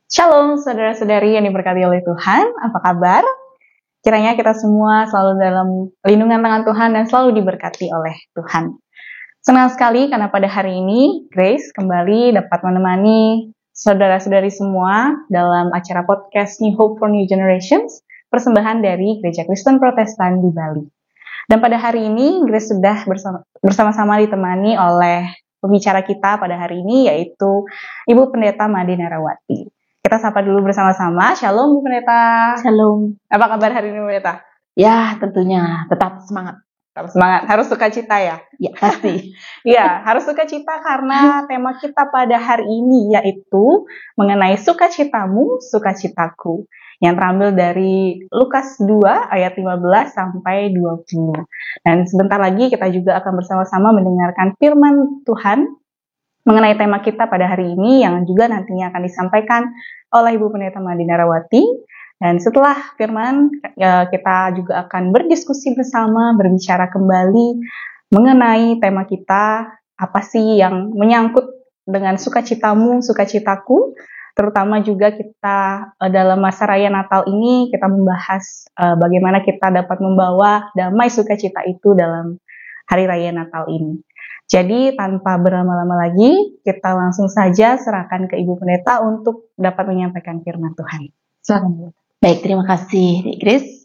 Shalom saudara-saudari yang diberkati oleh Tuhan, apa kabar? Kiranya kita semua selalu dalam lindungan tangan Tuhan dan selalu diberkati oleh Tuhan. Senang sekali karena pada hari ini Grace kembali dapat menemani saudara-saudari semua dalam acara podcast New Hope for New Generations, persembahan dari Gereja Kristen Protestan di Bali. Dan pada hari ini Grace sudah bersama-sama ditemani oleh pembicara kita pada hari ini, yaitu Ibu Pendeta Made Narawati. Kita sapa dulu bersama-sama. Shalom Bu Pendeta. Shalom. Apa kabar hari ini Bu Pendeta? Ya, tentunya tetap semangat. Tetap semangat. Harus sukacita ya? Ya, pasti. Ya, harus sukacita karena tema kita pada hari ini yaitu mengenai sukacitamu, sukacitaku. Yang terambil dari Lukas 2 ayat 15 sampai 20. Dan sebentar lagi kita juga akan bersama-sama mendengarkan firman Tuhan mengenai tema kita pada hari ini yang juga nantinya akan disampaikan oleh Ibu Pendeta Made Narawati. Dan setelah firman, kita juga akan berdiskusi bersama, berbicara kembali mengenai tema kita, apa sih yang menyangkut dengan sukacitamu, sukacitaku. Terutama juga kita dalam masa raya Natal ini, kita membahas bagaimana kita dapat membawa damai sukacita itu dalam hari raya Natal ini. Jadi tanpa berlama-lama lagi, kita langsung saja serahkan ke Ibu Pendeta untuk dapat menyampaikan firman Tuhan. Silakan. Baik, terima kasih Grace.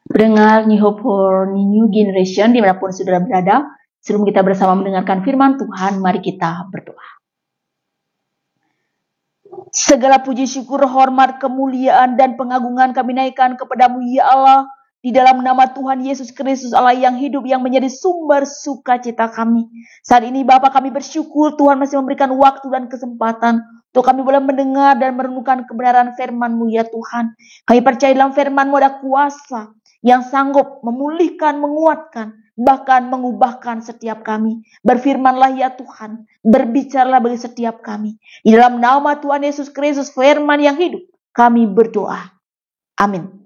Pendengar New Hope for New Generation dimanapun saudara berada, sebelum kita bersama mendengarkan firman Tuhan, mari kita berdoa. Segala puji syukur, hormat, kemuliaan, dan pengagungan kami naikkan kepadamu ya Allah, di dalam nama Tuhan Yesus Kristus Allah yang hidup, yang menjadi sumber sukacita kami. Saat ini Bapa, kami bersyukur Tuhan masih memberikan waktu dan kesempatan untuk kami boleh mendengar dan merenungkan kebenaran firman-Mu ya Tuhan. Kami percaya dalam firman-Mu ada kuasa yang sanggup memulihkan, menguatkan, bahkan mengubahkan setiap kami. Berfirmanlah ya Tuhan, berbicaralah bagi setiap kami. Di dalam nama Tuhan Yesus Kristus, firman yang hidup, kami berdoa. Amin.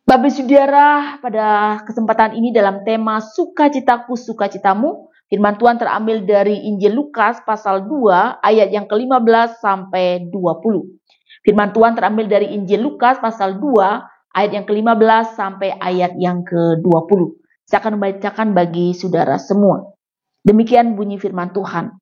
Bapak Saudara, pada kesempatan ini dalam tema sukacitaku, sukacitamu, firman Tuhan terambil dari Injil Lukas pasal 2 ayat yang ke-15 sampai 20. Firman Tuhan terambil dari Injil Lukas pasal 2 ayat yang ke-15 sampai ayat yang ke-20. Saya akan membacakan bagi saudara semua. Demikian bunyi firman Tuhan.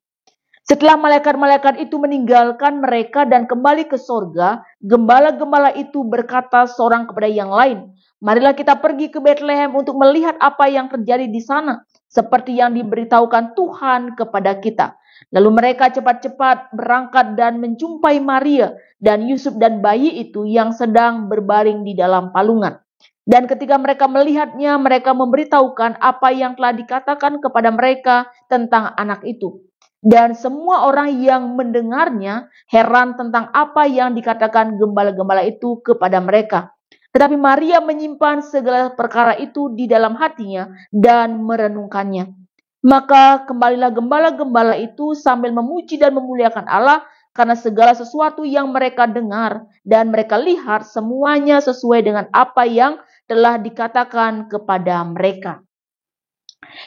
Setelah malaikat-malaikat itu meninggalkan mereka dan kembali ke sorga, gembala-gembala itu berkata seorang kepada yang lain, marilah kita pergi ke Betlehem untuk melihat apa yang terjadi di sana, seperti yang diberitahukan Tuhan kepada kita. Lalu mereka cepat-cepat berangkat dan menjumpai Maria dan Yusuf dan bayi itu yang sedang berbaring di dalam palungan. Dan ketika mereka melihatnya, mereka memberitahukan apa yang telah dikatakan kepada mereka tentang anak itu. Dan semua orang yang mendengarnya heran tentang apa yang dikatakan gembala-gembala itu kepada mereka. Tetapi Maria menyimpan segala perkara itu di dalam hatinya dan merenungkannya. Maka kembalilah gembala-gembala itu sambil memuji dan memuliakan Allah karena segala sesuatu yang mereka dengar dan mereka lihat semuanya sesuai dengan apa yang telah dikatakan kepada mereka.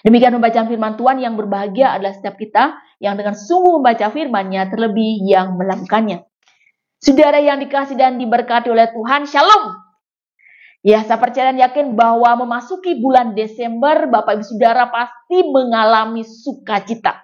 Demikian pembacaan firman Tuhan. Yang berbahagia adalah setiap kita yang dengan sungguh membaca firman-Nya, terlebih yang melakukannya. Saudara yang dikasihi dan diberkati oleh Tuhan, Shalom. Ya, saya percaya dan yakin bahwa memasuki bulan Desember, Bapak Ibu Saudara pasti mengalami sukacita.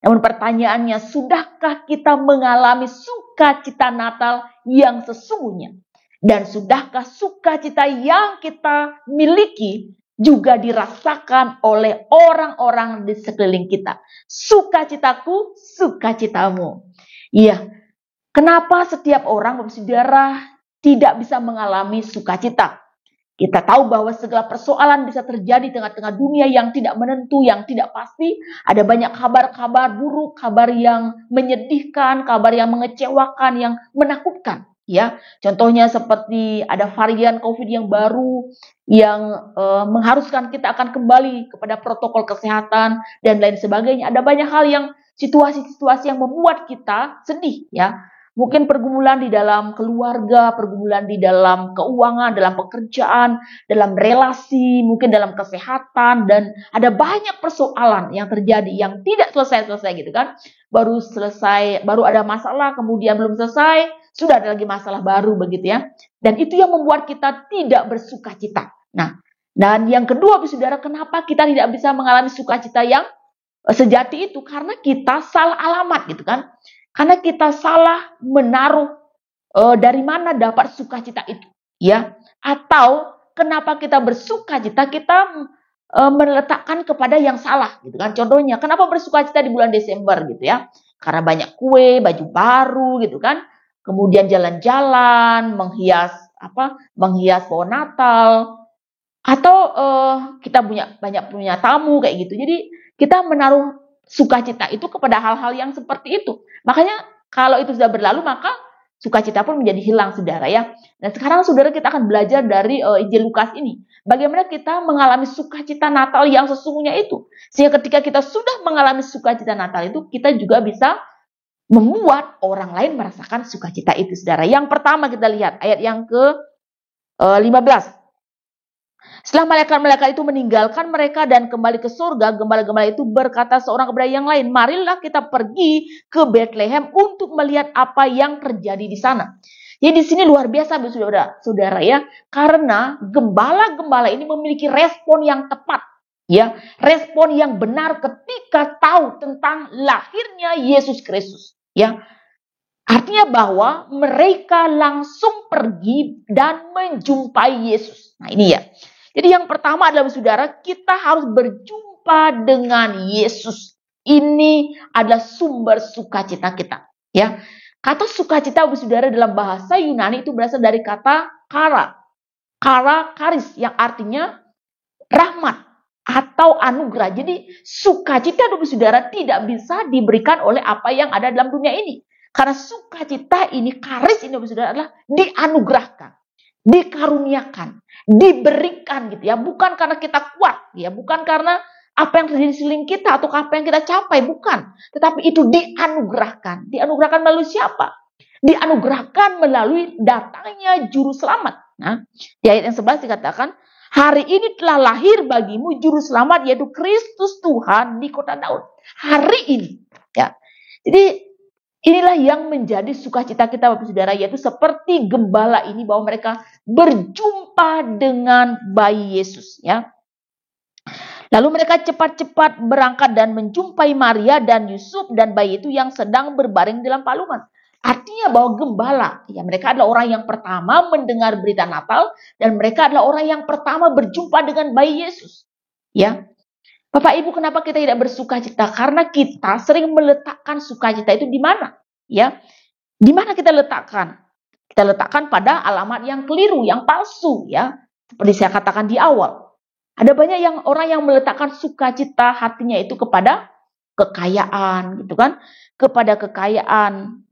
Namun pertanyaannya, sudahkah kita mengalami sukacita Natal yang sesungguhnya? Dan sudahkah sukacita yang kita miliki juga dirasakan oleh orang-orang di sekeliling kita? Sukacitaku, sukacitamu. Iya, kenapa setiap orang, Bapak Saudara, tidak bisa mengalami sukacita? Kita tahu bahwa segala persoalan bisa terjadi di tengah-tengah dunia yang tidak menentu, yang tidak pasti. Ada banyak kabar-kabar buruk, kabar yang menyedihkan, kabar yang mengecewakan, yang menakutkan. Ya, contohnya seperti ada varian COVID yang baru yang mengharuskan kita akan kembali kepada protokol kesehatan dan lain sebagainya. Ada banyak hal yang situasi-situasi yang membuat kita sedih, ya. Mungkin pergumulan di dalam keluarga, pergumulan di dalam keuangan, dalam pekerjaan, dalam relasi, mungkin dalam kesehatan, dan ada banyak persoalan yang terjadi yang tidak selesai-selesai gitu kan. Baru selesai, baru ada masalah, kemudian belum selesai, sudah ada lagi masalah baru begitu ya. Dan itu yang membuat kita tidak bersukacita. Nah, dan yang kedua, saudara, kenapa kita tidak bisa mengalami sukacita yang sejati itu? Karena kita salah alamat gitu kan. Karena kita salah menaruh dari mana dapat sukacita itu, ya? Atau kenapa kita bersukacita, kita meletakkan kepada yang salah, gitu kan? Contohnya, kenapa bersukacita di bulan Desember, gitu ya? Karena banyak kue, baju baru, gitu kan? Kemudian jalan-jalan, menghias pohon Natal, atau kita banyak punya tamu kayak gitu. Jadi kita menaruh sukacita itu kepada hal-hal yang seperti itu. Makanya kalau itu sudah berlalu, maka sukacita pun menjadi hilang, saudara ya. Dan sekarang saudara, kita akan belajar dari Injil Lukas ini. Bagaimana kita mengalami sukacita Natal yang sesungguhnya itu. Sehingga ketika kita sudah mengalami sukacita Natal itu, kita juga bisa membuat orang lain merasakan sukacita itu, saudara. Yang pertama kita lihat ayat yang ke-15. Setelah malaikat-malaikat itu meninggalkan mereka dan kembali ke surga, gembala-gembala itu berkata seorang kepada yang lain, marilah kita pergi ke Bethlehem untuk melihat apa yang terjadi di sana. Jadi di sini luar biasa, saudara ya, karena gembala-gembala ini memiliki respon yang tepat, ya, respon yang benar ketika tahu tentang lahirnya Yesus Kristus, ya. Artinya bahwa mereka langsung pergi dan menjumpai Yesus. Nah ini ya. Jadi yang pertama adalah, saudara, kita harus berjumpa dengan Yesus. Ini adalah sumber sukacita kita. Ya, kata sukacita, saudara, dalam bahasa Yunani itu berasal dari kata karis, yang artinya rahmat atau anugerah. Jadi sukacita, saudara, tidak bisa diberikan oleh apa yang ada dalam dunia ini. Karena sukacita ini, karis ini, saudara, adalah dianugerahkan, dikaruniakan, diberikan gitu ya, bukan karena kita kuat ya, bukan karena apa yang terjadi di sekeliling kita atau apa yang kita capai, bukan, tetapi itu dianugerahkan. Dianugerahkan melalui siapa? Dianugerahkan melalui datangnya juru selamat. Nah, di ayat yang 11 dikatakan, hari ini telah lahir bagimu juru selamat, yaitu Kristus Tuhan di kota Daud. Hari ini ya. Jadi inilah yang menjadi sukacita kita, Bapak Saudara, yaitu seperti gembala ini, bahwa mereka berjumpa dengan bayi Yesus, ya. Lalu mereka cepat-cepat berangkat dan menjumpai Maria dan Yusuf dan bayi itu yang sedang berbaring dalam palungan. Artinya bahwa gembala, ya, mereka adalah orang yang pertama mendengar berita Natal, dan mereka adalah orang yang pertama berjumpa dengan bayi Yesus, ya. Bapak Ibu, kenapa kita tidak bersukacita? Karena kita sering meletakkan sukacita itu di mana? Ya, di mana kita letakkan? Kita letakkan pada alamat yang keliru, yang palsu, ya. Seperti saya katakan di awal. Ada banyak orang yang meletakkan sukacita hatinya itu kepada kekayaan, gitu kan? Kepada kekayaan.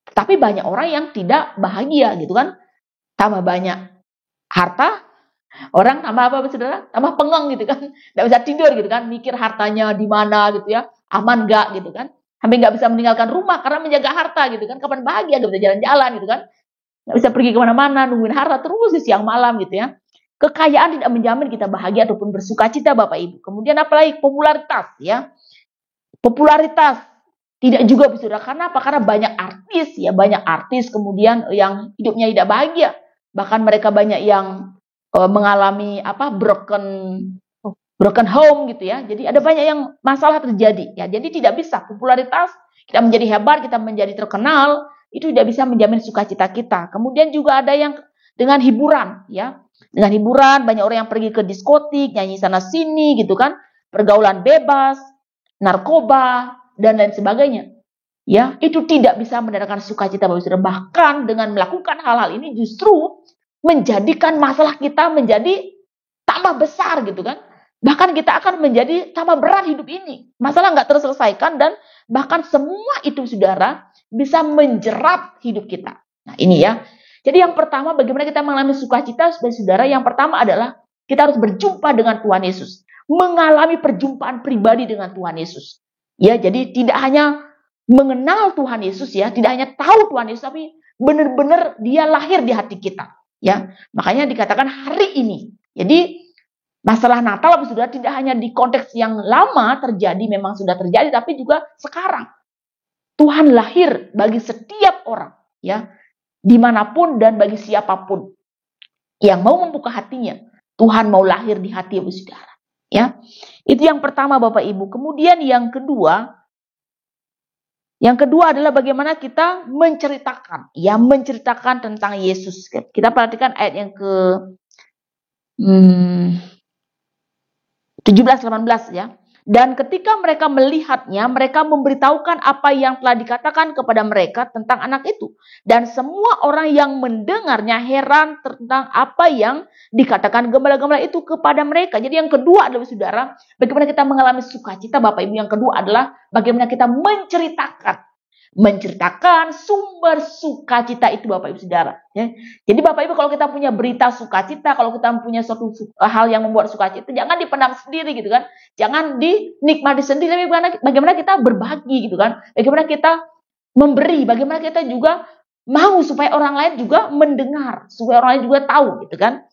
Tapi banyak orang yang tidak bahagia, gitu kan? Tambah banyak harta, orang tambah apa, saudara? Tambah pengeng gitu kan, nggak bisa tidur gitu kan, mikir hartanya di mana gitu ya, aman nggak gitu kan, sampai nggak bisa meninggalkan rumah karena menjaga harta gitu kan, kapan bahagia, nggak bisa jalan-jalan gitu kan, nggak bisa pergi kemana-mana, nungguin harta terus di siang malam gitu ya. Kekayaan tidak menjamin kita bahagia ataupun bersukacita, Bapak Ibu. Kemudian apalagi popularitas, ya, popularitas tidak juga, saudara. Karena apa? Karena banyak artis, ya, banyak artis kemudian yang hidupnya tidak bahagia, bahkan mereka banyak yang mengalami broken home gitu ya. Jadi ada banyak yang masalah terjadi ya. Jadi tidak bisa popularitas, kita menjadi hebat, kita menjadi terkenal, itu tidak bisa menjamin sukacita kita. Kemudian juga ada yang dengan hiburan ya. Dengan hiburan, banyak orang yang pergi ke diskotik, nyanyi sana sini gitu kan, pergaulan bebas, narkoba dan lain sebagainya. Ya, itu tidak bisa mendatangkan sukacita, Bapak Saudara. Bahkan dengan melakukan hal-hal ini justru menjadikan masalah kita menjadi tambah besar gitu kan. Bahkan kita akan menjadi tambah berat hidup ini. Masalah nggak terselesaikan dan bahkan semua itu, saudara, bisa menjerat hidup kita. Nah ini ya. Jadi yang pertama, bagaimana kita mengalami sukacita, saudara? Yang pertama adalah kita harus berjumpa dengan Tuhan Yesus. Mengalami perjumpaan pribadi dengan Tuhan Yesus. Ya, jadi tidak hanya mengenal Tuhan Yesus ya, tidak hanya tahu Tuhan Yesus, tapi benar-benar dia lahir di hati kita. Ya, makanya dikatakan hari ini. Jadi masalah Natal, Saudara, tidak hanya di konteks yang lama terjadi, memang sudah terjadi, tapi juga sekarang. Tuhan lahir bagi setiap orang, ya, dimanapun dan bagi siapapun yang mau membuka hatinya. Tuhan mau lahir di hati Saudara. Ya, itu yang pertama, Bapak Ibu. Kemudian yang kedua adalah bagaimana kita menceritakan, ya, menceritakan tentang Yesus. Kita perhatikan ayat yang ke 17-18 ya. Dan ketika mereka melihatnya, mereka memberitahukan apa yang telah dikatakan kepada mereka tentang anak itu. Dan semua orang yang mendengarnya heran tentang apa yang dikatakan gembala-gembala itu kepada mereka. Jadi yang kedua adalah, Saudara, bagaimana kita mengalami sukacita, Bapak Ibu. Yang kedua adalah bagaimana kita menceritakan sumber sukacita itu, Bapak Ibu Saudara. Ya. Jadi Bapak Ibu, kalau kita punya berita sukacita, kalau kita punya suatu hal yang membuat sukacita, jangan dipendam sendiri gitu kan, jangan dinikmati sendiri, tapi bagaimana kita berbagi gitu kan, bagaimana kita memberi, bagaimana kita juga mau supaya orang lain juga mendengar, supaya orang lain juga tahu gitu kan.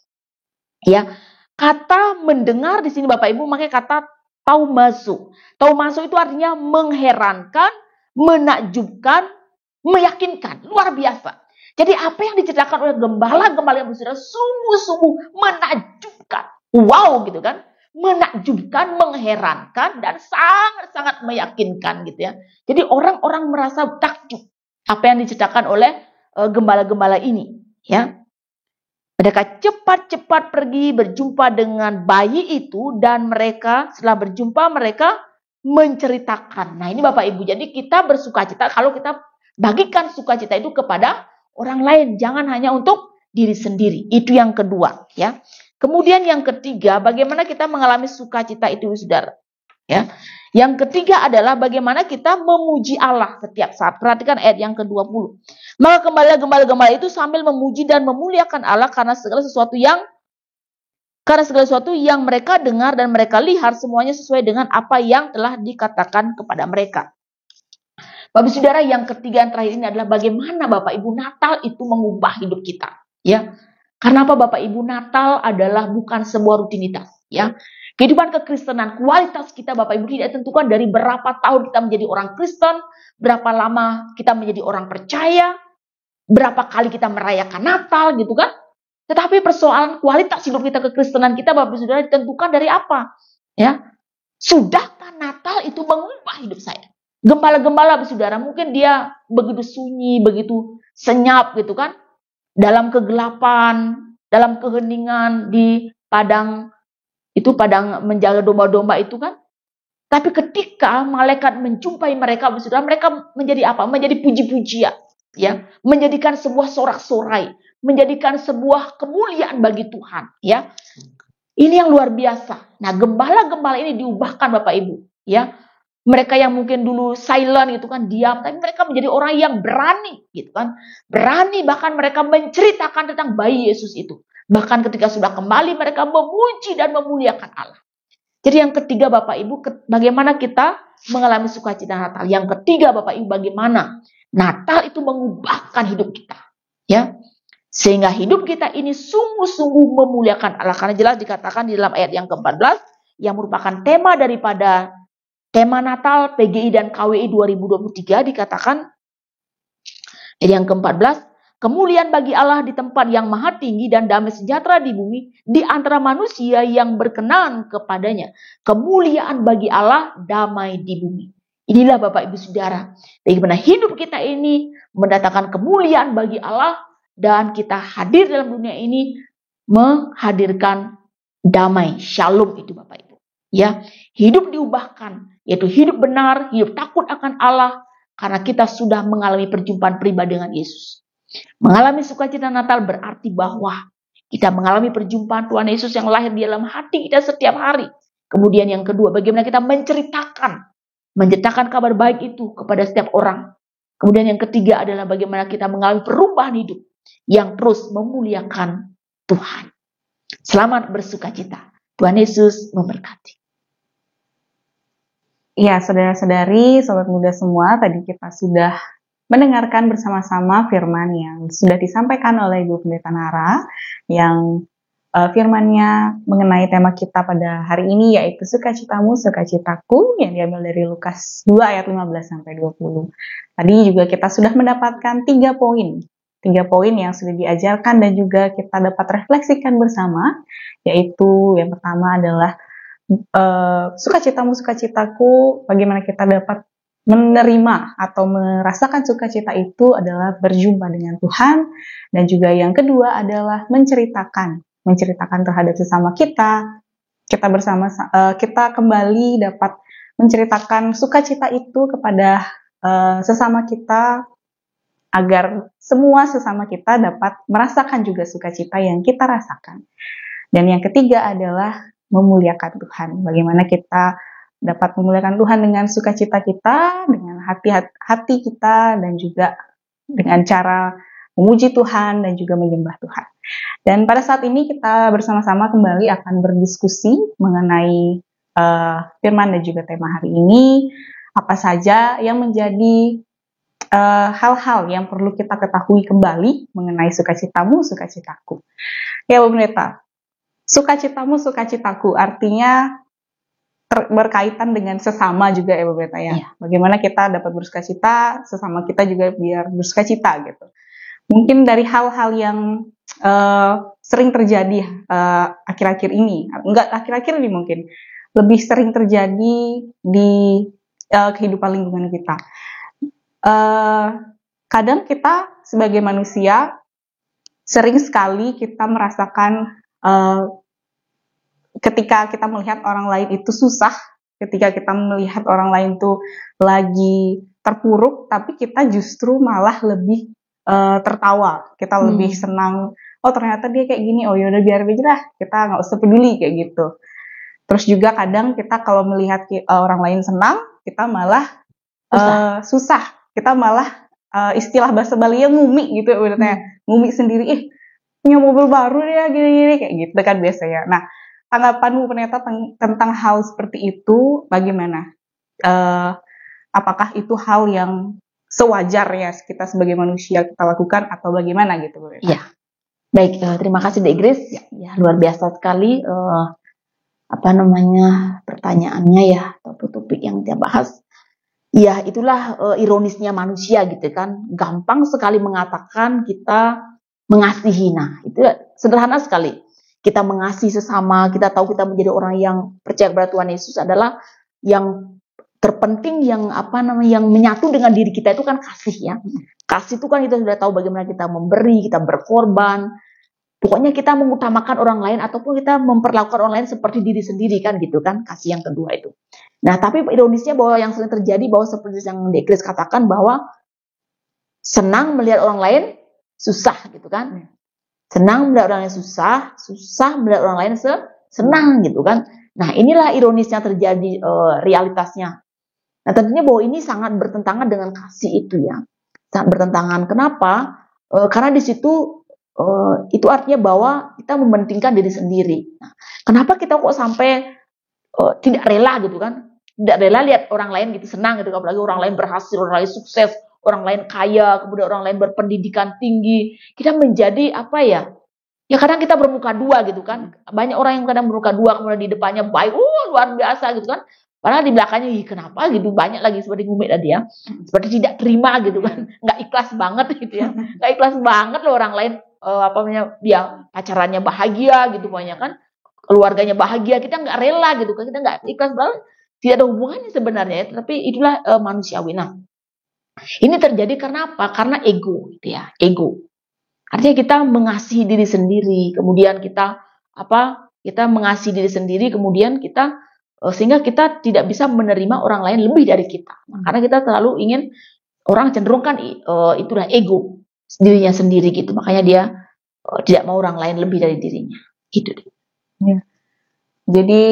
Ya, kata mendengar di sini Bapak Ibu pakai kata taumazo. Taumazo itu artinya mengherankan, menakjubkan, meyakinkan, luar biasa. Jadi apa yang diceritakan oleh gembala-gembala yang Saudara sungguh-sungguh menakjubkan. Wow gitu kan. Menakjubkan, mengherankan, dan sangat-sangat meyakinkan gitu ya. Jadi orang-orang merasa takjub apa yang diceritakan oleh gembala-gembala ini ya. Mereka cepat-cepat pergi berjumpa dengan bayi itu, dan mereka setelah berjumpa mereka menceritakan. Nah ini Bapak Ibu, jadi kita bersukacita kalau kita bagikan sukacita itu kepada orang lain, jangan hanya untuk diri sendiri. Itu yang kedua ya. Kemudian yang ketiga, bagaimana kita mengalami sukacita itu, Saudara. Ya. Yang ketiga adalah bagaimana kita memuji Allah setiap saat. Perhatikan ayat yang ke-20. Maka gembala-gembala itu sambil memuji dan memuliakan Allah karena segala sesuatu yang mereka dengar dan mereka lihat, semuanya sesuai dengan apa yang telah dikatakan kepada mereka. Bapak Saudara, yang ketiga yang terakhir ini adalah bagaimana Bapak Ibu Natal itu mengubah hidup kita. Ya, karena apa Bapak Ibu, Natal adalah bukan sebuah rutinitas. Ya, kehidupan kekristenan, kualitas kita Bapak Ibu tidak ditentukan dari berapa tahun kita menjadi orang Kristen, berapa lama kita menjadi orang percaya, berapa kali kita merayakan Natal gitu kan. Tetapi persoalan kualitas hidup kita kekristenan kita Bapak Saudara ditentukan dari apa? Ya, sudahkah Natal itu mengubah hidup saya? Gembala-gembala Bapak Saudara mungkin dia begitu sunyi, begitu senyap gitu kan, dalam kegelapan, dalam keheningan di padang menjaga domba-domba itu kan. Tapi ketika malaikat menjumpai mereka, Bapak Saudara, mereka menjadi apa? Menjadi puji-pujian, ya, menjadikan sebuah sorak-sorai, menjadikan sebuah kemuliaan bagi Tuhan, ya. Ini yang luar biasa. Nah, gembala-gembala ini diubahkan Bapak Ibu, ya. Mereka yang mungkin dulu silent gitu kan, diam, tapi mereka menjadi orang yang berani gitu kan. Berani, bahkan mereka menceritakan tentang bayi Yesus itu. Bahkan ketika sudah kembali mereka memuji dan memuliakan Allah. Jadi yang ketiga Bapak Ibu, bagaimana kita mengalami sukacita Natal. Yang ketiga Bapak Ibu, bagaimana Natal itu mengubahkan hidup kita, ya. Sehingga hidup kita ini sungguh-sungguh memuliakan Allah. Karena jelas dikatakan di dalam ayat yang ke-14 yang merupakan tema daripada tema Natal PGI dan KWI 2023 dikatakan jadi yang ke-14, kemuliaan bagi Allah di tempat yang maha tinggi dan damai sejahtera di bumi di antara manusia yang berkenan kepadanya. Kemuliaan bagi Allah, damai di bumi. Inilah Bapak Ibu Saudara, bagaimana hidup kita ini mendatangkan kemuliaan bagi Allah, dan kita hadir dalam dunia ini menghadirkan damai, shalom itu Bapak Ibu. Ya, hidup diubahkan, yaitu hidup benar, hidup takut akan Allah, karena kita sudah mengalami perjumpaan pribadi dengan Yesus. Mengalami sukacita Natal berarti bahwa kita mengalami perjumpaan Tuhan Yesus yang lahir di dalam hati kita setiap hari. Kemudian yang kedua, bagaimana kita menceritakan kabar baik itu kepada setiap orang. Kemudian yang ketiga adalah bagaimana kita mengalami perubahan hidup yang terus memuliakan Tuhan. Selamat bersukacita. Tuhan Yesus memberkati. Ya, saudara-saudari, sobat muda semua, tadi kita sudah mendengarkan bersama-sama firman yang sudah disampaikan oleh Ibu Pendeta Nara, yang firmannya mengenai tema kita pada hari ini, yaitu sukacitamu, sukacitaku, yang diambil dari Lukas 2 ayat 15 sampai 20. Tadi juga kita sudah mendapatkan 3 poin yang sudah diajarkan dan juga kita dapat refleksikan bersama, yaitu yang pertama adalah sukacitamu, sukacitaku, bagaimana kita dapat menerima atau merasakan sukacita itu adalah berjumpa dengan Tuhan, dan juga yang kedua adalah menceritakan terhadap sesama kita. Kita kembali dapat menceritakan sukacita itu kepada sesama kita, agar semua sesama kita dapat merasakan juga sukacita yang kita rasakan. Dan yang ketiga adalah memuliakan Tuhan. Bagaimana kita dapat memuliakan Tuhan dengan sukacita kita, dengan hati kita, dan juga dengan cara memuji Tuhan dan juga menyembah Tuhan. Dan pada saat ini kita bersama-sama kembali akan berdiskusi mengenai firman dan juga tema hari ini. Apa saja yang menjadi hal-hal yang perlu kita ketahui kembali mengenai sukacitamu, sukacitaku. Ya, Bu Pendeta, sukacitamu, sukacitaku, artinya berkaitan dengan sesama juga ya, Bu Pendeta ya. Bagaimana kita dapat bersukacita, sesama kita juga biar bersukacita gitu. Mungkin dari hal-hal yang sering terjadi akhir-akhir ini, enggak akhir-akhir ini mungkin, lebih sering terjadi di kehidupan lingkungan kita. Kadang kita sebagai manusia sering sekali kita merasakan ketika kita melihat orang lain itu susah, ketika kita melihat orang lain tuh lagi terpuruk, tapi kita justru malah lebih tertawa, kita lebih senang. Oh, ternyata dia kayak gini, oh yaudah biar aja lah, kita nggak usah peduli kayak gitu. Terus juga kadang kita kalau melihat orang lain senang, kita malah susah, kita malah istilah bahasa Bali nya ngumi gitu, ngumi sendiri, punya mobil baru ya gini-gini kayak gitu kan biasanya. Nah, tanggapanmu Pendeta tentang hal seperti itu bagaimana? Apakah itu hal yang sewajarnya kita sebagai manusia kita lakukan atau bagaimana gitu, Bu? Iya. Baik, terima kasih Dek Grace. Ya, luar biasa sekali pertanyaannya ya, topik yang dia bahas. Ya, itulah ironisnya manusia gitu kan. Gampang sekali mengatakan kita mengasihi. Nah, itu sederhana sekali. Kita mengasihi sesama, kita tahu kita menjadi orang yang percaya kepada Tuhan Yesus adalah yang terpenting, yang menyatu dengan diri kita itu kan kasih ya. Kasih itu kan kita sudah tahu bagaimana kita memberi, kita berkorban. Pokoknya kita mengutamakan orang lain ataupun kita memperlakukan orang lain seperti diri sendiri kan gitu kan. Kasih yang kedua itu. Nah, tapi ironisnya bahwa yang sering terjadi bahwa seperti yang Dek Grace katakan bahwa senang melihat orang lain susah gitu kan. Senang melihat orang lain susah, susah melihat orang lain senang gitu kan. Nah, inilah ironisnya terjadi realitasnya. Nah, tentunya bahwa ini sangat bertentangan dengan kasih itu ya. Sangat bertentangan. Kenapa? Karena di situ itu artinya bahwa kita mementingkan diri sendiri. Nah, kenapa kita kok sampai tidak rela gitu kan? Tidak rela lihat orang lain gitu senang gitu, apalagi orang lain berhasil, orang lain sukses, orang lain kaya, kemudian orang lain berpendidikan tinggi. Kita menjadi apa ya? Ya kadang kita bermuka dua gitu kan. Banyak orang yang kadang bermuka dua, kemudian di depannya baik, luar biasa gitu kan. Padahal di belakangnya, kenapa gitu, banyak lagi seperti Ngumit tadi ya, seperti tidak terima gitu kan, nggak ikhlas banget gitu ya, nggak ikhlas banget loh orang lain, dia pacarannya bahagia gitu banyak kan, keluarganya bahagia, kita nggak rela gitu kan, kita nggak ikhlas banget, tidak ada hubungannya sebenarnya ya, tapi itulah manusiawi. Nah, ini terjadi karena apa? Karena ego gitu ya, ego. Artinya kita mengasihi diri sendiri, kemudian kita mengasihi diri sendiri, kemudian kita sehingga kita tidak bisa menerima orang lain lebih dari kita. Karena kita terlalu ingin, orang cenderung kan itulah ego dirinya sendiri gitu. Makanya dia tidak mau orang lain lebih dari dirinya. Gitu. Ya. Jadi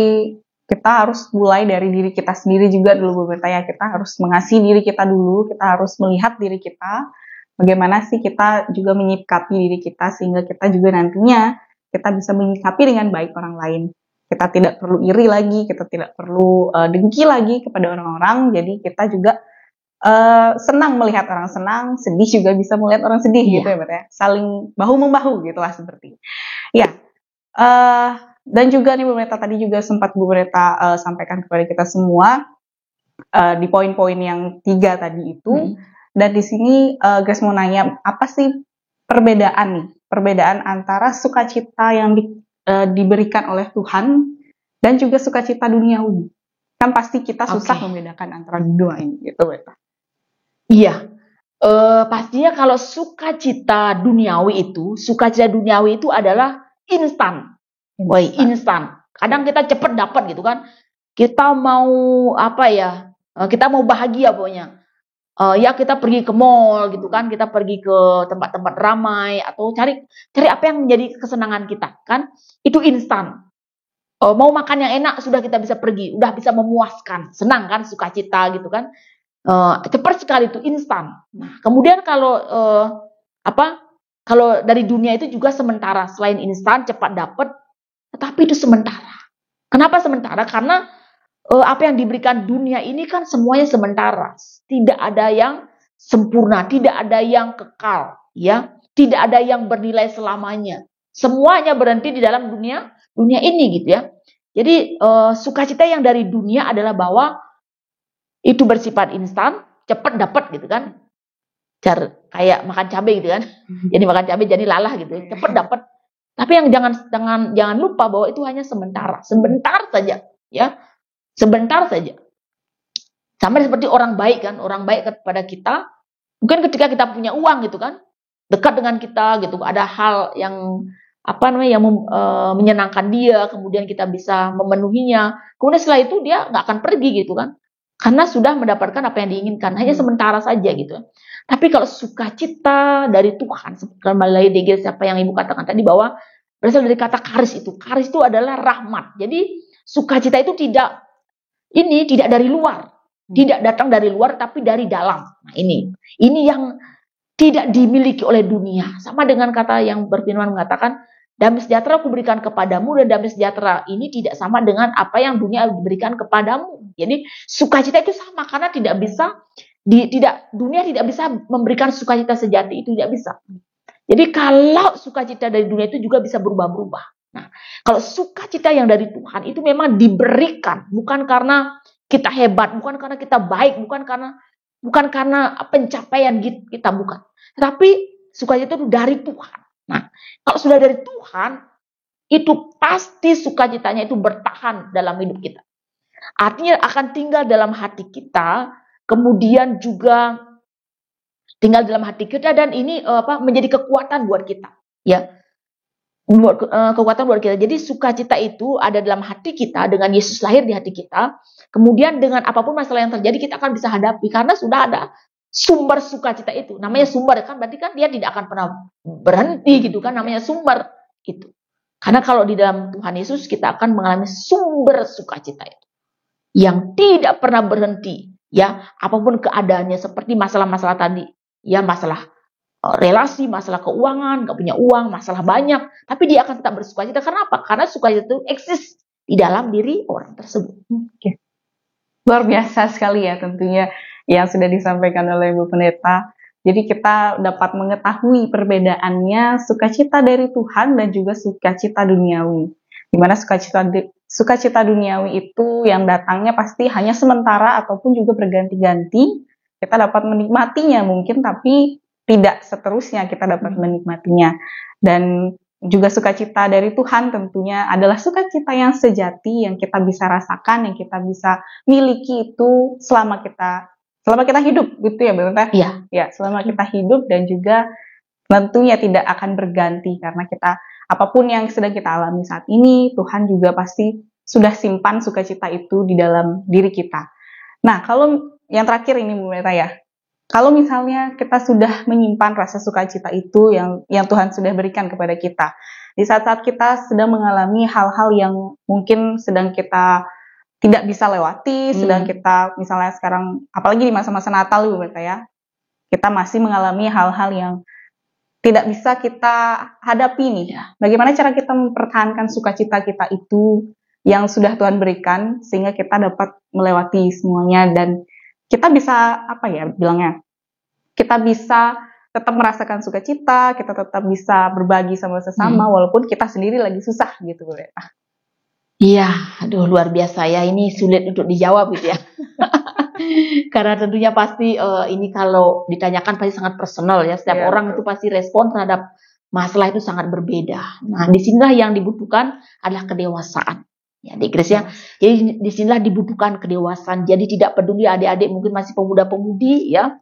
kita harus mulai dari diri kita sendiri juga dulu, Bu Pendeta ya. Kita harus mengasihi diri kita dulu, kita harus melihat diri kita, bagaimana sih kita juga menyikapi diri kita, sehingga kita juga nantinya kita bisa menyikapi dengan baik orang lain. Kita tidak perlu iri lagi, kita tidak perlu dengki lagi kepada orang-orang. Jadi kita juga senang melihat orang senang, sedih juga bisa melihat orang sedih gitu ya, Mbak ya. Saling bahu membahu gitulah seperti. Ya. Dan juga nih Bu Meta tadi juga sempat Bu Meta sampaikan kepada kita semua di poin-poin yang 3 tadi itu. Dan di sini Grace mau nanya, apa sih perbedaan antara sukacita yang diberikan oleh Tuhan dan juga sukacita duniawi? Kan pasti kita susah membedakan antara dua ini gitu, Meta. Iya, pastinya kalau sukacita duniawi itu adalah instan. Instan. Kadang kita cepet dapat gitu kan. Kita mau kita mau bahagia pokoknya. Ya kita pergi ke mall gitu kan, kita pergi ke tempat-tempat ramai atau cari apa yang menjadi kesenangan kita kan. Itu instan. Mau makan yang enak sudah kita bisa pergi, udah bisa memuaskan, senang kan, sukacita gitu kan. Cepat sekali itu instan. Nah, kemudian kalau dari dunia itu juga sementara, selain instan cepat dapat, tetapi itu sementara. Kenapa sementara? Karena apa yang diberikan dunia ini kan semuanya sementara, tidak ada yang sempurna, tidak ada yang kekal, ya, tidak ada yang bernilai selamanya. Semuanya berhenti di dalam dunia ini gitu ya. Jadi sukacita yang dari dunia adalah bahwa itu bersifat instan, cepat dapat gitu kan. Kayak makan cabai gitu kan. Jadi makan cabai jadi lalah gitu, cepat dapat. Tapi yang jangan lupa bahwa itu hanya sebentar saja, ya. Sebentar saja. Sama seperti orang baik kan, orang baik kepada kita, mungkin ketika kita punya uang gitu kan, dekat dengan kita gitu, ada hal yang menyenangkan dia, kemudian kita bisa memenuhinya. Kemudian setelah itu dia nggak akan pergi gitu kan. Karena sudah mendapatkan apa yang diinginkan, hanya sementara saja gitu. Tapi kalau sukacita dari Tuhan, kembali lagi di siapa yang Ibu katakan tadi bahwa berasal dari kata karis itu. Karis itu adalah rahmat. Jadi sukacita itu tidak dari luar, tidak datang dari luar, tapi dari dalam. Nah, ini yang tidak dimiliki oleh dunia. Sama dengan kata yang berfirman mengatakan, damai sejahtera aku berikan kepadamu, dan damai sejahtera ini tidak sama dengan apa yang dunia berikan kepadamu. Jadi sukacita itu sama, karena dunia tidak bisa memberikan sukacita sejati, itu tidak bisa. Jadi kalau sukacita dari dunia itu juga bisa berubah-ubah. Nah, kalau sukacita yang dari Tuhan itu memang diberikan, bukan karena kita hebat, bukan karena kita baik, bukan karena pencapaian kita, bukan. Tapi sukacita itu dari Tuhan. Nah, kalau sudah dari Tuhan, itu pasti sukacitanya itu bertahan dalam hidup kita. Artinya akan tinggal dalam hati kita, kemudian juga tinggal dalam hati kita, dan ini menjadi kekuatan buat kita, ya. Kekuatan buat kita. Jadi sukacita itu ada dalam hati kita, dengan Yesus lahir di hati kita. Kemudian dengan apapun masalah yang terjadi kita akan bisa hadapi, karena sudah ada sumber sukacita itu. Namanya sumber kan, berarti kan dia tidak akan pernah berhenti gitu kan, namanya sumber itu. Karena kalau di dalam Tuhan Yesus kita akan mengalami sumber sukacita itu yang tidak pernah berhenti, ya. Apapun keadaannya, seperti masalah-masalah tadi, ya, masalah relasi, masalah keuangan, nggak punya uang, masalah banyak, tapi dia akan tetap bersukacita. Karena apa? Karena sukacita itu eksis di dalam diri orang tersebut. Oke. Luar biasa sekali ya tentunya yang sudah disampaikan oleh Ibu Pendeta. Jadi kita dapat mengetahui perbedaannya sukacita dari Tuhan dan juga sukacita duniawi. Di mana sukacita duniawi itu yang datangnya pasti hanya sementara ataupun juga berganti-ganti. Kita dapat menikmatinya mungkin, tapi tidak seterusnya kita dapat menikmatinya. Dan juga sukacita dari Tuhan tentunya adalah sukacita yang sejati, yang kita bisa rasakan, yang kita bisa miliki itu selama kita hidup, gitu ya, Mbak? Iya. Ya, selama kita hidup, dan juga tentunya tidak akan berganti, karena apapun yang sedang kita alami saat ini, Tuhan juga pasti sudah simpan sukacita itu di dalam diri kita. Nah, kalau yang terakhir ini, Bu Meta ya, kalau misalnya kita sudah menyimpan rasa sukacita itu yang Tuhan sudah berikan kepada kita, di saat-saat kita sedang mengalami hal-hal yang mungkin sedang kita tidak bisa lewati, sedang kita misalnya sekarang, apalagi di masa-masa Natal, Bu Meta ya, kita masih mengalami hal-hal yang tidak bisa kita hadapi nih. Bagaimana cara kita mempertahankan sukacita kita itu yang sudah Tuhan berikan sehingga kita dapat melewati semuanya dan kita bisa kita bisa tetap merasakan sukacita, kita tetap bisa berbagi sama sesama walaupun kita sendiri lagi susah gitu Bu Reta. Iya, aduh luar biasa ya, ini sulit untuk dijawab gitu ya. Karena tentunya pasti ini kalau ditanyakan pasti sangat personal ya, setiap orang itu pasti respon terhadap masalah itu sangat berbeda. Nah, disinilah yang dibutuhkan adalah kedewasaan. Ya, di Grace ya. Jadi disinilah dibutuhkan kedewasaan. Jadi tidak peduli adik-adik mungkin masih pemuda-pemudi ya,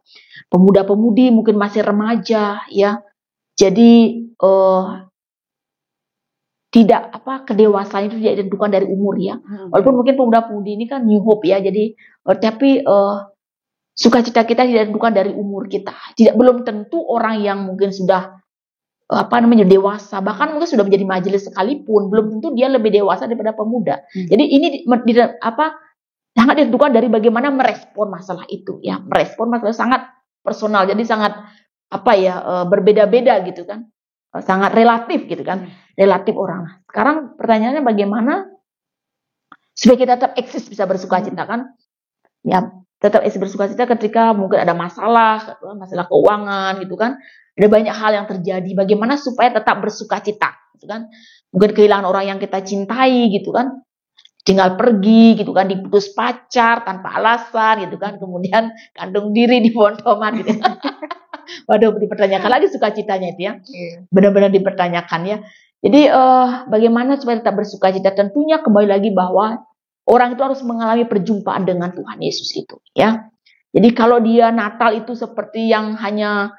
pemuda-pemudi mungkin masih remaja ya. Jadi tidak kedewasaan itu tidak ditentukan dari umur ya. Walaupun mungkin pemuda-pemudi ini kan new hope ya. Jadi tapi sukacita kita tidak ditentukan dari umur kita. Belum tentu orang yang mungkin sudah dewasa, bahkan mungkin sudah menjadi majelis sekalipun, belum tentu dia lebih dewasa daripada pemuda. Jadi ini sangat ditentukan dari bagaimana merespon masalah itu ya. Merespon masalah sangat personal, jadi sangat berbeda-beda gitu kan. Sangat relatif gitu kan. Relatif orang. Sekarang pertanyaannya bagaimana supaya kita tetap eksis bisa bersukacita kan? Ya, tetap eksis bersukacita ketika mungkin ada masalah keuangan gitu kan. Ada banyak hal yang terjadi. Bagaimana supaya tetap bersukacita, gitu kan? Mungkin kehilangan orang yang kita cintai, gitu kan? Tinggal pergi, gitu kan? Diputus pacar tanpa alasan, gitu kan? Kemudian gantung diri di pohon tomat, gitu. Waduh, dipertanyakan lagi sukacitanya itu ya. Benar-benar dipertanyakan ya. Jadi bagaimana supaya tetap bersukacita? Tentunya kembali lagi bahwa orang itu harus mengalami perjumpaan dengan Tuhan Yesus itu, ya. Jadi kalau dia Natal itu seperti yang hanya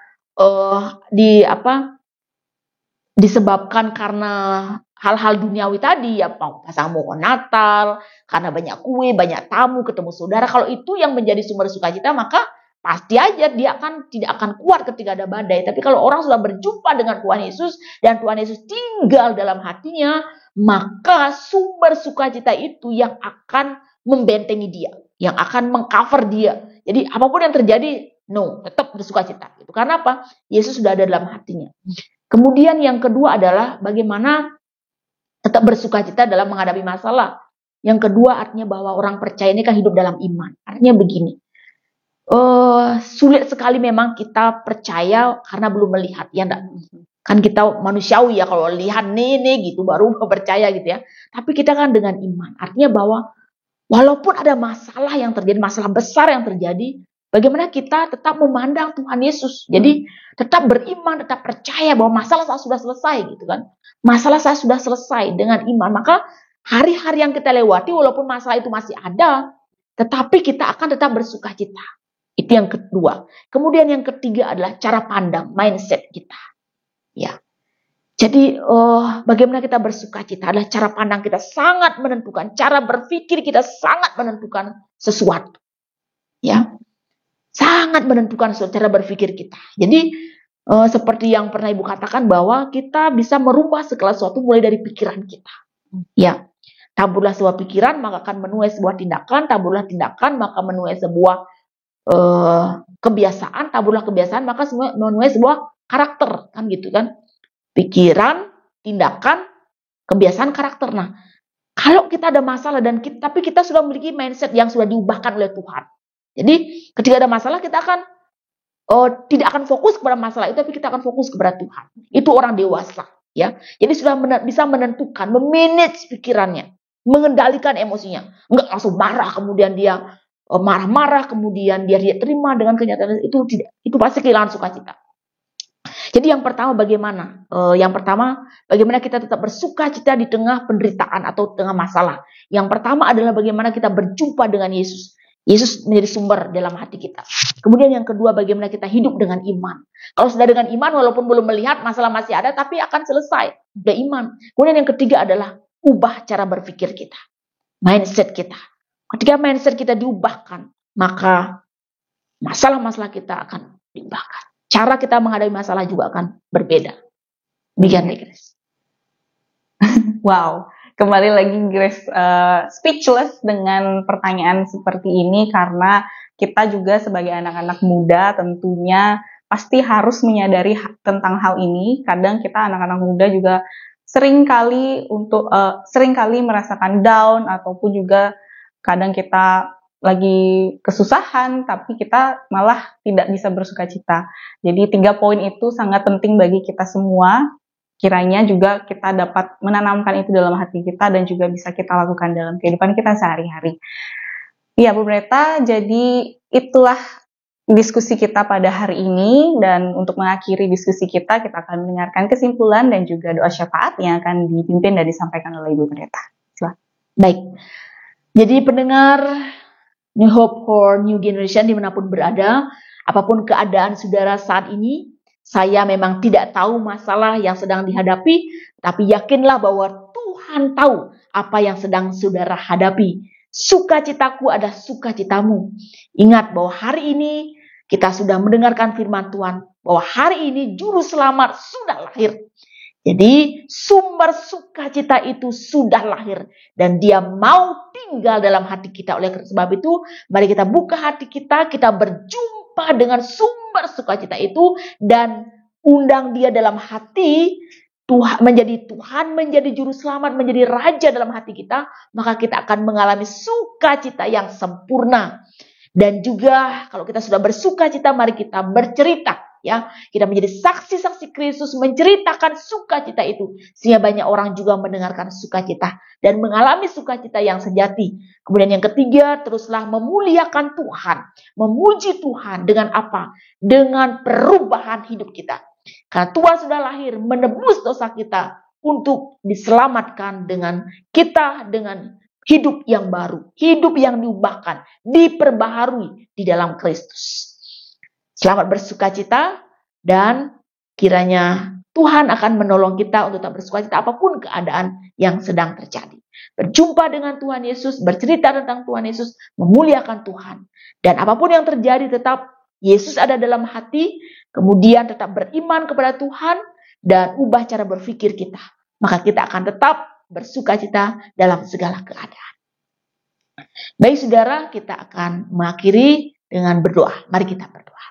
disebabkan karena hal-hal duniawi tadi ya, pasang pohon Natal, karena banyak kue, banyak tamu, ketemu saudara. Kalau itu yang menjadi sumber sukacita, maka pasti aja dia tidak akan kuat ketika ada badai. Tapi kalau orang sudah berjumpa dengan Tuhan Yesus dan Tuhan Yesus tinggal dalam hatinya, maka sumber sukacita itu yang akan membentengi dia, yang akan mengcover dia. Jadi apapun yang terjadi, tetap bersukacita. Gitu. Karena apa? Yesus sudah ada dalam hatinya. Kemudian yang kedua adalah bagaimana tetap bersukacita dalam menghadapi masalah. Yang kedua artinya bahwa orang percaya ini kan hidup dalam iman. Artinya begini, sulit sekali memang kita percaya karena belum melihat, ya enggak? Kan kita manusiawi ya, kalau lihat nih gitu baru percaya gitu ya. Tapi kita kan dengan iman. Artinya bahwa walaupun ada masalah yang terjadi, masalah besar yang terjadi, bagaimana kita tetap memandang Tuhan Yesus. Jadi tetap beriman, tetap percaya bahwa masalah saya sudah selesai gitu kan. Masalah saya sudah selesai dengan iman. Maka hari-hari yang kita lewati walaupun masalah itu masih ada, tetapi kita akan tetap bersukacita. Itu yang kedua. Kemudian yang ketiga adalah cara pandang, mindset kita. Ya. Jadi bagaimana kita bersukacita adalah cara pandang kita sangat menentukan, cara berpikir kita sangat menentukan sesuatu. Ya. Sangat menentukan cara berpikir kita. Jadi seperti yang pernah Ibu katakan bahwa kita bisa merubah segala sesuatu mulai dari pikiran kita. Ya. Taburlah sebuah pikiran maka akan menuai sebuah tindakan, taburlah tindakan maka menuai sebuah kebiasaan, taburlah kebiasaan maka menuai sebuah karakter, kan gitu kan. Pikiran, tindakan, kebiasaan, karakter. Nah, kalau kita ada masalah tapi kita sudah memiliki mindset yang sudah diubahkan oleh Tuhan. Jadi, ketika ada masalah kita akan tidak akan fokus kepada masalah itu, tapi kita akan fokus kepada Tuhan. Itu orang dewasa, ya. Jadi sudah bisa menentukan, memanage pikirannya, mengendalikan emosinya. Enggak langsung marah kemudian dia marah-marah kemudian dia terima dengan kenyataan itu pasti kehilangan sukacita. Jadi yang pertama bagaimana? Bagaimana kita tetap bersukacita di tengah penderitaan atau tengah masalah. Yang pertama adalah bagaimana kita berjumpa dengan Yesus. Yesus menjadi sumber dalam hati kita. Kemudian yang kedua bagaimana kita hidup dengan iman. Kalau sudah dengan iman walaupun belum melihat masalah masih ada tapi akan selesai. Sudah iman. Kemudian yang ketiga adalah ubah cara berpikir kita. Mindset kita. Ketika mindset kita diubahkan, maka masalah-masalah kita akan diubahkan. Cara kita menghadapi masalah juga akan berbeda. Demikian, Grace. Wow, kembali lagi Grace speechless dengan pertanyaan seperti ini karena kita juga sebagai anak-anak muda tentunya pasti harus menyadari tentang hal ini. Kadang kita anak-anak muda juga seringkali merasakan down, ataupun juga kadang kita lagi kesusahan tapi kita malah tidak bisa bersukacita. Jadi 3 poin itu sangat penting bagi kita semua. Kiranya juga kita dapat menanamkan itu dalam hati kita dan juga bisa kita lakukan dalam kehidupan kita sehari-hari. Iya, Bu Breta, jadi itulah diskusi kita pada hari ini, dan untuk mengakhiri diskusi kita akan mendengarkan kesimpulan dan juga doa syafaat yang akan dipimpin dan disampaikan oleh Ibu Pendeta. Silakan. Baik, jadi pendengar New Hope for New Generation dimanapun berada, apapun keadaan saudara saat ini, saya memang tidak tahu masalah yang sedang dihadapi, tapi yakinlah bahwa Tuhan tahu apa yang sedang saudara hadapi. Sukacitaku adalah sukacitamu. Ingat bahwa hari ini kita sudah mendengarkan firman Tuhan, bahwa hari ini juru selamat sudah lahir. Jadi sumber sukacita itu sudah lahir dan dia mau tinggal dalam hati kita. Oleh sebab itu, mari kita buka hati kita berjumpa dengan sumber sukacita itu dan undang dia dalam hati. Tuhan menjadi juru selamat, menjadi raja dalam hati kita, maka kita akan mengalami sukacita yang sempurna. Dan juga kalau kita sudah bersukacita, mari kita bercerita. Ya, kita menjadi saksi-saksi Kristus menceritakan sukacita itu sehingga banyak orang juga mendengarkan sukacita dan mengalami sukacita yang sejati. Kemudian yang ketiga, teruslah memuliakan Tuhan, memuji Tuhan dengan apa? Dengan perubahan hidup kita. Karena Tuhan sudah lahir menebus dosa kita untuk diselamatkan dengan hidup yang baru, hidup yang diubahkan, diperbaharui di dalam Kristus. Selamat bersukacita dan kiranya Tuhan akan menolong kita untuk tetap bersukacita apapun keadaan yang sedang terjadi. Berjumpa dengan Tuhan Yesus, bercerita tentang Tuhan Yesus, memuliakan Tuhan. Dan apapun yang terjadi tetap Yesus ada dalam hati, kemudian tetap beriman kepada Tuhan dan ubah cara berpikir kita. Maka kita akan tetap bersukacita dalam segala keadaan. Baik saudara, kita akan mengakhiri dengan berdoa. Mari kita berdoa.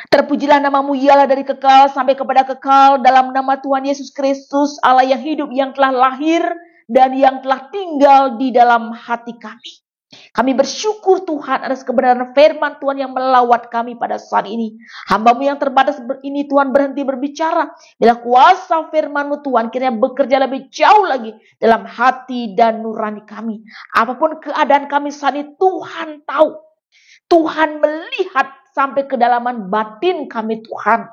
Terpujilah namamu ialah dari kekal sampai kepada kekal, dalam nama Tuhan Yesus Kristus, Allah yang hidup, yang telah lahir dan yang telah tinggal di dalam hati kami. Kami bersyukur Tuhan atas kebenaran firman Tuhan yang melawat kami pada saat ini. Hamba-Mu yang terbatas ini Tuhan berhenti berbicara. Bila kuasa firman-Mu Tuhan kiranya bekerja lebih jauh lagi dalam hati dan nurani kami. Apapun keadaan kami saat ini Tuhan tahu. Tuhan melihat sampai kedalaman batin kami Tuhan.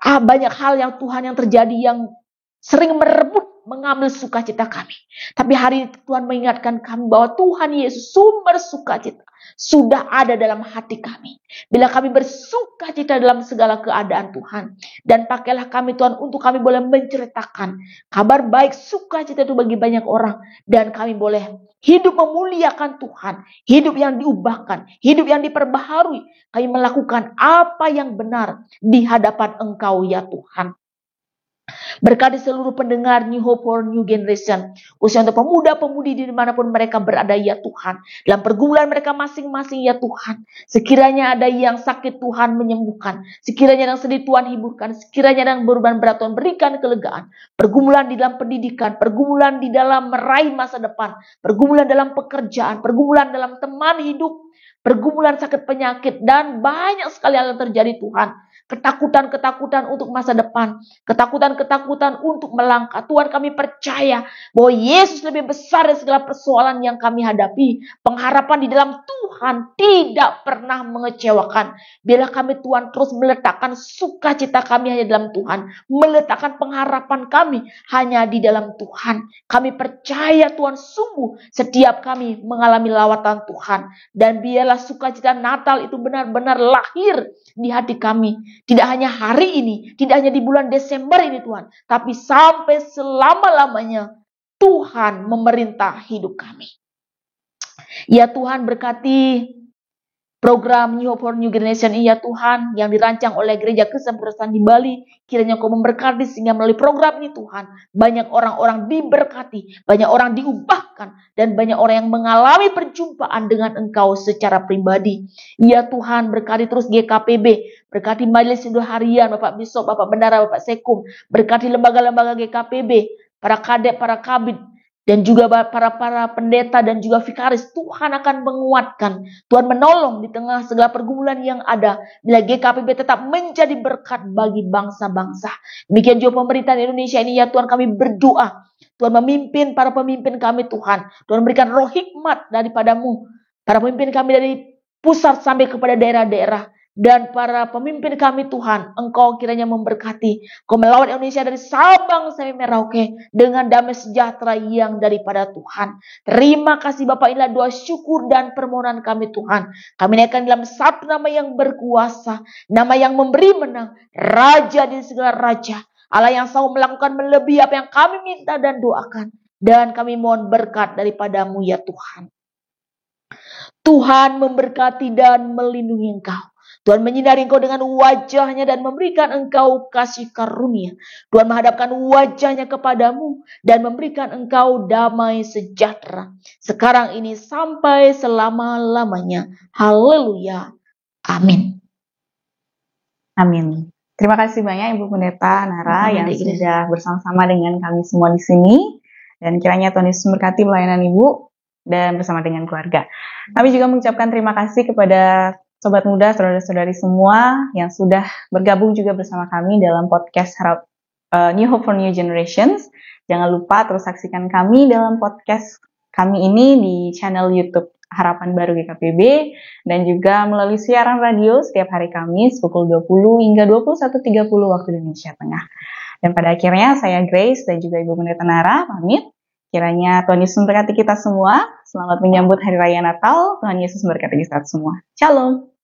Banyak hal yang Tuhan yang terjadi yang sering merebut, mengambil sukacita kami. Tapi hari ini Tuhan mengingatkan kami bahwa Tuhan Yesus sumber sukacita sudah ada dalam hati kami. Bila kami bersukacita dalam segala keadaan Tuhan. Dan pakailah kami Tuhan untuk kami boleh menceritakan kabar baik sukacita itu bagi banyak orang. Dan kami boleh hidup memuliakan Tuhan. Hidup yang diubahkan. Hidup yang diperbaharui. Kami melakukan apa yang benar di hadapan Engkau ya Tuhan. Berkati seluruh pendengar New Hope for New Generation, khususnya untuk pemuda-pemudi dimanapun mereka berada ya Tuhan, dalam pergumulan mereka masing-masing ya Tuhan. Sekiranya ada yang sakit Tuhan menyembuhkan, sekiranya yang sedih Tuhan hiburkan, sekiranya yang beban berat Tuhan berikan kelegaan. Pergumulan di dalam pendidikan, pergumulan di dalam meraih masa depan, pergumulan dalam pekerjaan, pergumulan dalam teman hidup, pergumulan sakit penyakit, dan banyak sekali hal yang terjadi Tuhan. Ketakutan-ketakutan untuk masa depan, ketakutan-ketakutan untuk melangkah. Tuhan, kami percaya bahwa Yesus lebih besar dari segala persoalan yang kami hadapi. Pengharapan di dalam Tuhan tidak pernah mengecewakan. Bila kami Tuhan terus meletakkan sukacita kami hanya dalam Tuhan, meletakkan pengharapan kami hanya di dalam Tuhan. Kami percaya Tuhan sungguh setiap kami mengalami lawatan Tuhan. Dan biarlah sukacita Natal itu benar-benar lahir di hati kami. Tidak hanya hari ini, tidak hanya di bulan Desember ini Tuhan, tapi sampai selama-lamanya Tuhan memerintah hidup kami. Ya Tuhan, berkati Program New Hope for New Generation ini ya Tuhan, yang dirancang oleh Gereja Kristen Protestan di Bali, kiranya Engkau memberkati sehingga melalui program ini Tuhan, banyak orang-orang diberkati, banyak orang diubahkan, dan banyak orang yang mengalami perjumpaan dengan Engkau secara pribadi. Ya Tuhan, berkati terus GKPB, berkati Majelis Sinode Harian, Bapak Bisop, Bapak Bendara, Bapak Sekum, berkati lembaga-lembaga GKPB, para kadep, para kabid, dan juga para pendeta dan juga vikaris. Tuhan akan menguatkan, Tuhan menolong di tengah segala pergumulan yang ada, bila GKPB tetap menjadi berkat bagi bangsa-bangsa. Demikian juga pemerintahan Indonesia ini ya Tuhan, kami berdoa, Tuhan memimpin para pemimpin kami Tuhan, Tuhan berikan roh hikmat daripadamu, para pemimpin kami dari pusat sampai kepada daerah-daerah, dan para pemimpin kami Tuhan, Engkau kiranya memberkati, Engkau melawat Indonesia dari Sabang sampai Merauke dengan damai sejahtera yang daripada Tuhan. Terima kasih Bapak, inilah doa syukur dan permohonan kami Tuhan. Kami naikkan dalam satu nama yang berkuasa, nama yang memberi menang, Raja di segala raja, Allah yang sanggup melakukan melebihi apa yang kami minta dan doakan. Dan kami mohon berkat daripadamu ya Tuhan. Tuhan memberkati dan melindungi Engkau. Tuhan menyinari Engkau dengan wajahnya dan memberikan Engkau kasih karunia. Tuhan menghadapkan wajahnya kepadamu dan memberikan Engkau damai sejahtera, sekarang ini sampai selama-lamanya. Haleluya. Amin. Amin. Terima kasih banyak Ibu Pendeta Nara yang sudah bersama-sama dengan kami semua di sini. Dan kiranya Tuhan Yesus memberkati pelayanan Ibu dan bersama dengan keluarga. Kami juga mengucapkan terima kasih kepada Sobat Muda, saudara-saudari semua yang sudah bergabung juga bersama kami dalam podcast New Hope for New Generations. Jangan lupa terus saksikan kami dalam podcast kami ini di channel YouTube Harapan Baru GKPB dan juga melalui siaran radio setiap hari Kamis pukul 20 hingga 21.30 waktu Indonesia Tengah. Dan pada akhirnya saya Grace dan juga Ibu Pendeta Nara pamit. Kiranya Tuhan Yesus memberkati kita semua. Selamat menyambut Hari Raya Natal. Tuhan Yesus memberkati kita semua. Shalom.